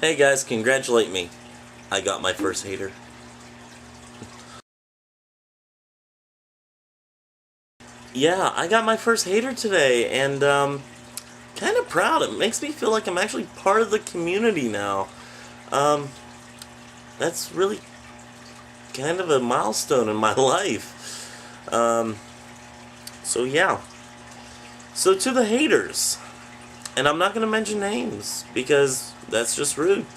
Hey guys, congratulate me. I got my first hater. Yeah, I got my first hater today, and kind of proud. It makes me feel like I'm actually part of the community now. Um, that's really kind of a milestone in my life. Um, so yeah. So to the haters, and I'm not going to mention names because that's just rude.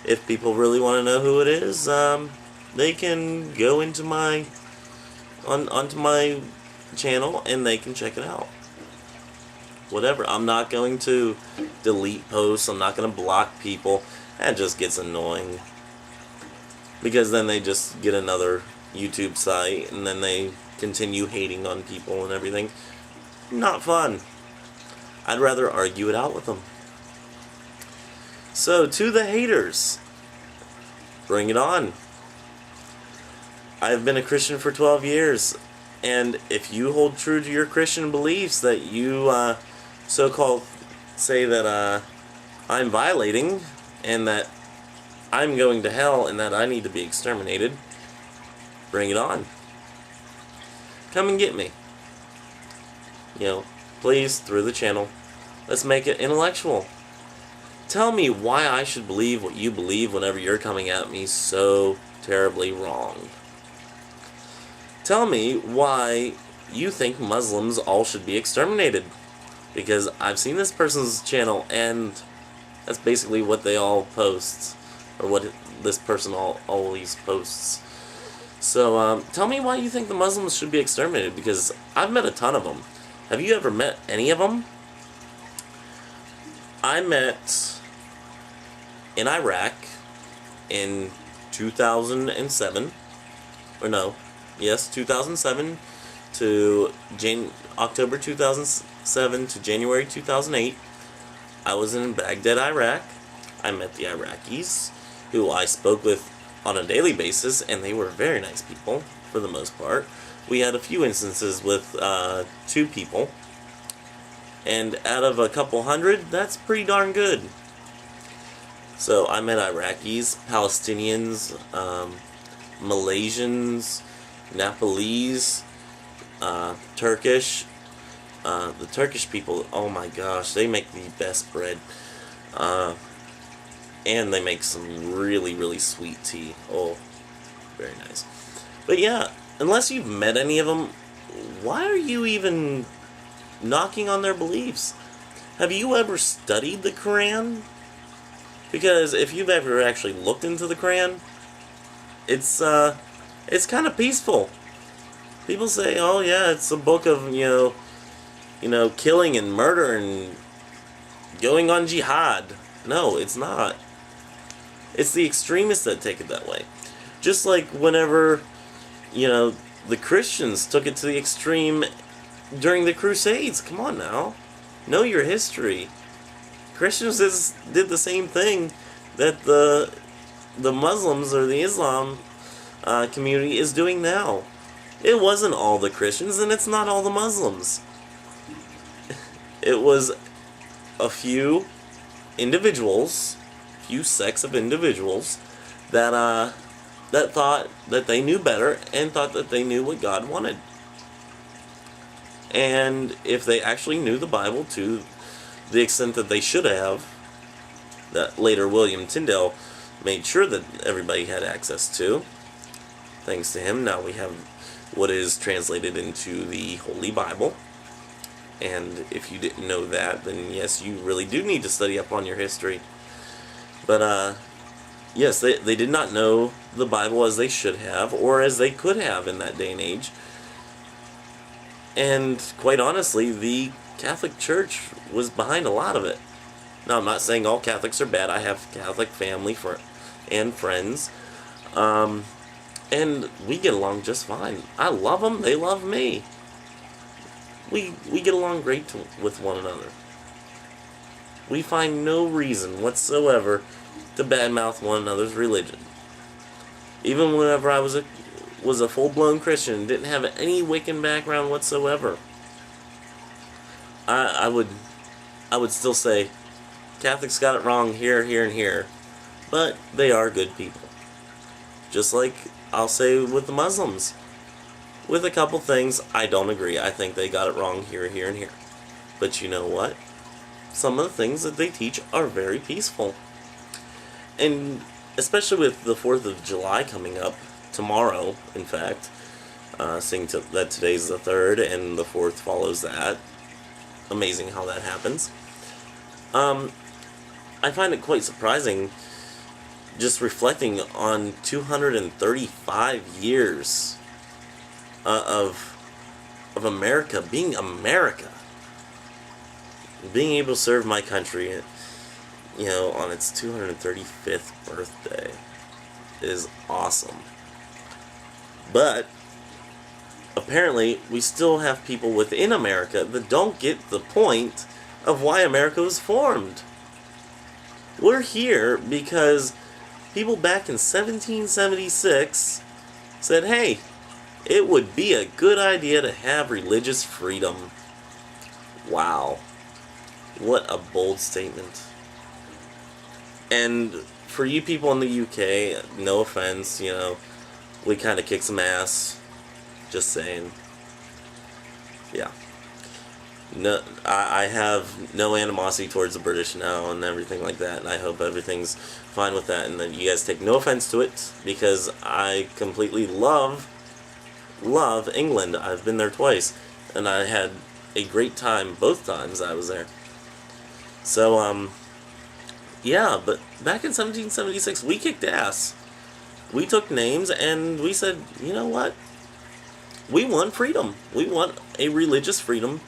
If people really want to know who it is, they can go into my onto my channel and they can check it out. Whatever. I'm not going to delete posts. I'm not going to block people. That just gets annoying because then they just get another YouTube site and then they continue hating on people and everything. Not fun. I'd rather argue it out with them. So, to the haters, bring it on. I've been a Christian for 12 years, and if you hold true to your Christian beliefs that you so-called say that I'm violating and that I'm going to hell and that I need to be exterminated, bring it on. Come and get me. Please, through the channel, let's make it intellectual. Tell me why I should believe what you believe whenever you're coming at me so terribly wrong. Tell me why you think Muslims all should be exterminated. Because I've seen this person's channel and that's basically what they all post. Or what this person always posts. So tell me why you think the Muslims should be exterminated. Because I've met a ton of them. Have you ever met any of them? I met in Iraq in 2007. Or no. Yes, 2007 to October 2007 to January 2008. I was in Baghdad, Iraq. I met the Iraqis, who I spoke with on a daily basis, and they were very nice people, for the most part. We had a few instances with 2 people, and out of a couple hundred, that's pretty darn good. So I met Iraqis, Palestinians, Malaysians, Nepalese, Turkish. The Turkish people, oh my gosh, they make the best bread. And they make some really, really sweet tea. Oh, very nice. But yeah, unless you've met any of them, why are you even knocking on their beliefs? Have you ever studied the Quran? Because if you've ever actually looked into the Quran, it's kind of peaceful. People say, "Oh yeah, it's a book of killing and murder and going on jihad." No, it's not. It's the extremists that take it that way. Just like whenever the Christians took it to the extreme during the Crusades. Come on now, know your history. Christians did the same thing that the Muslims or the Islam community is doing now. It wasn't all the Christians, and it's not all the Muslims. It was a few individuals, few sects of individuals that thought that they knew better and thought that they knew what God wanted. And if they actually knew the Bible to the extent that they should have, that later William Tyndale made sure that everybody had access to. Thanks to him, now we have what is translated into the Holy Bible. And if you didn't know that, then yes, you really do need to study up on your history. But yes, they did not know the Bible as they should have, or as they could have in that day and age. And quite honestly, the Catholic Church was behind a lot of it. Now, I'm not saying all Catholics are bad. I have Catholic family and friends. And we get along just fine. I love them. They love me. We get along great with one another. We find no reason whatsoever to badmouth one another's religion. Even whenever I was a full-blown Christian, didn't have any Wiccan background whatsoever, I would still say Catholics got it wrong here, here, and here. but they are good people. Just like I'll say with the Muslims. With a couple things, I don't agree. I think they got it wrong here, here, and here. But you know what? Some of the things that they teach are very peaceful. And especially with the 4th of July coming up, tomorrow, in fact, seeing that today's the 3rd and the 4th follows that. Amazing how that happens. I find it quite surprising just reflecting on 235 years of America being America. Being able to serve my country, on its 235th birthday is awesome. But apparently, we still have people within America that don't get the point of why America was formed. We're here because people back in 1776 said, hey, it would be a good idea to have religious freedom. Wow. What a bold statement. And for you people in the UK, no offense, we kind of kick some ass. Just saying. Yeah. No, I have no animosity towards the British now and everything like that, and I hope everything's fine with that, and that you guys take no offense to it, because I completely love England. I've been there twice, and I had a great time both times I was there. So, yeah, but back in 1776, we kicked ass. We took names, and we said, you know what? We want freedom. We want a religious freedom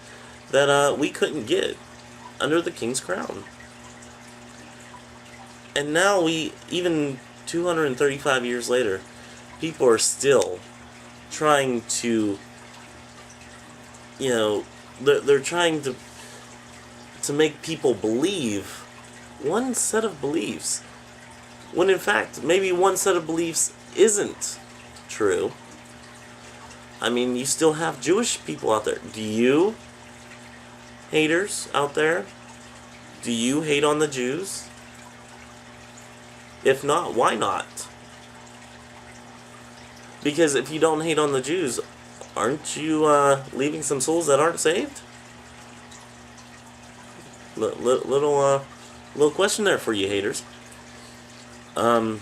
that we couldn't get under the King's Crown. And now even 235 years later, people are still trying to, they're trying to make people believe one set of beliefs, when in fact, maybe one set of beliefs isn't true. I mean, you still have Jewish people out there. Do you, haters out there, do you hate on the Jews? If not, why not? Because if you don't hate on the Jews, aren't you leaving some souls that aren't saved? Little question there for you haters. And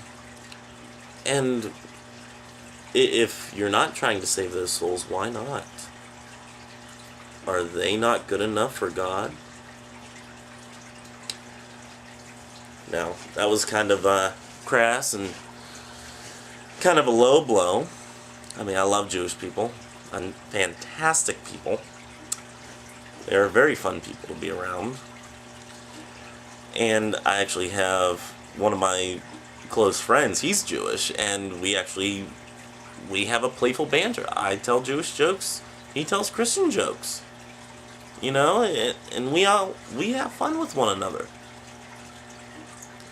if you're not trying to save those souls, why not? Are they not good enough for God? Now, that was kind of crass and kind of a low blow. I mean, I love Jewish people. And fantastic people. They are very fun people to be around. And I actually have one of my close friends, he's Jewish, and we have a playful banter. I tell Jewish jokes, he tells Christian jokes. And we have fun with one another.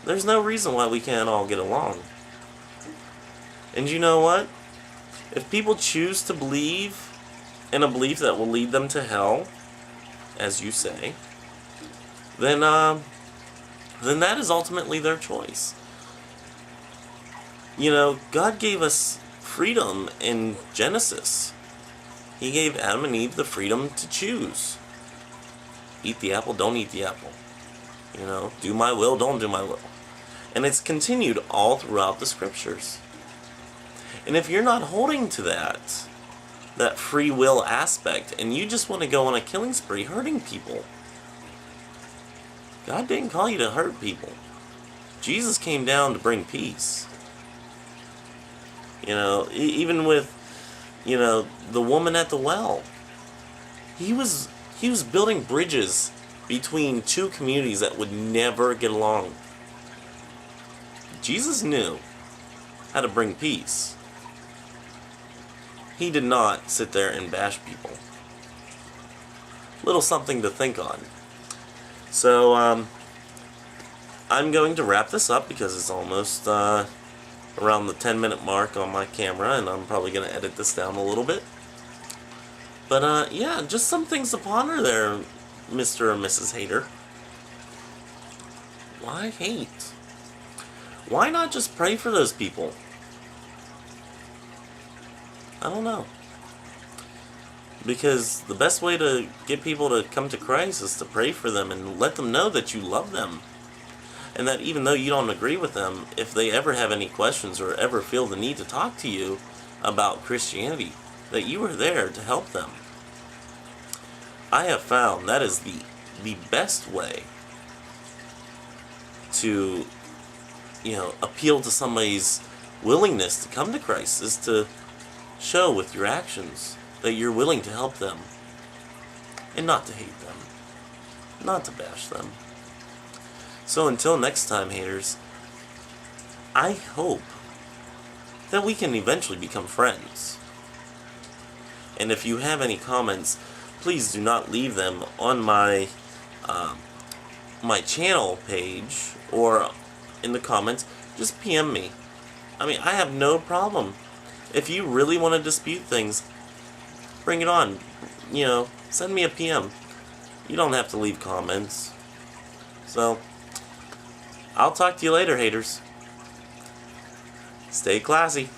There's no reason why we can't all get along. And you know what? If people choose to believe in a belief that will lead them to hell, as you say, then that is ultimately their choice. God gave us freedom in Genesis. He gave Adam and Eve the freedom to choose. Eat the apple, don't eat the apple. Do my will, don't do my will. And it's continued all throughout the scriptures. And if you're not holding to that free will aspect, and you just want to go on a killing spree hurting people, God didn't call you to hurt people. Jesus came down to bring peace. Even with, the woman at the well. He was building bridges between two communities that would never get along. Jesus knew how to bring peace. He did not sit there and bash people. Little something to think on. So, I'm going to wrap this up because it's almost around the 10-minute mark on my camera, and I'm probably going to edit this down a little bit. But, yeah, just some things to ponder there, Mr. or Mrs. Hater. Why hate? Why not just pray for those people? I don't know. Because the best way to get people to come to Christ is to pray for them and let them know that you love them. And that even though you don't agree with them, if they ever have any questions or ever feel the need to talk to you about Christianity, that you are there to help them. I have found that is the best way to, appeal to somebody's willingness to come to Christ, is to show with your actions that you're willing to help them and not to hate them, not to bash them. So until next time, haters, I hope that we can eventually become friends. And if you have any comments, please do not leave them on my my channel page or in the comments. Just PM me. I mean, I have no problem. If you really want to dispute things, bring it on. Send me a PM. You don't have to leave comments. So, I'll talk to you later, haters. Stay classy.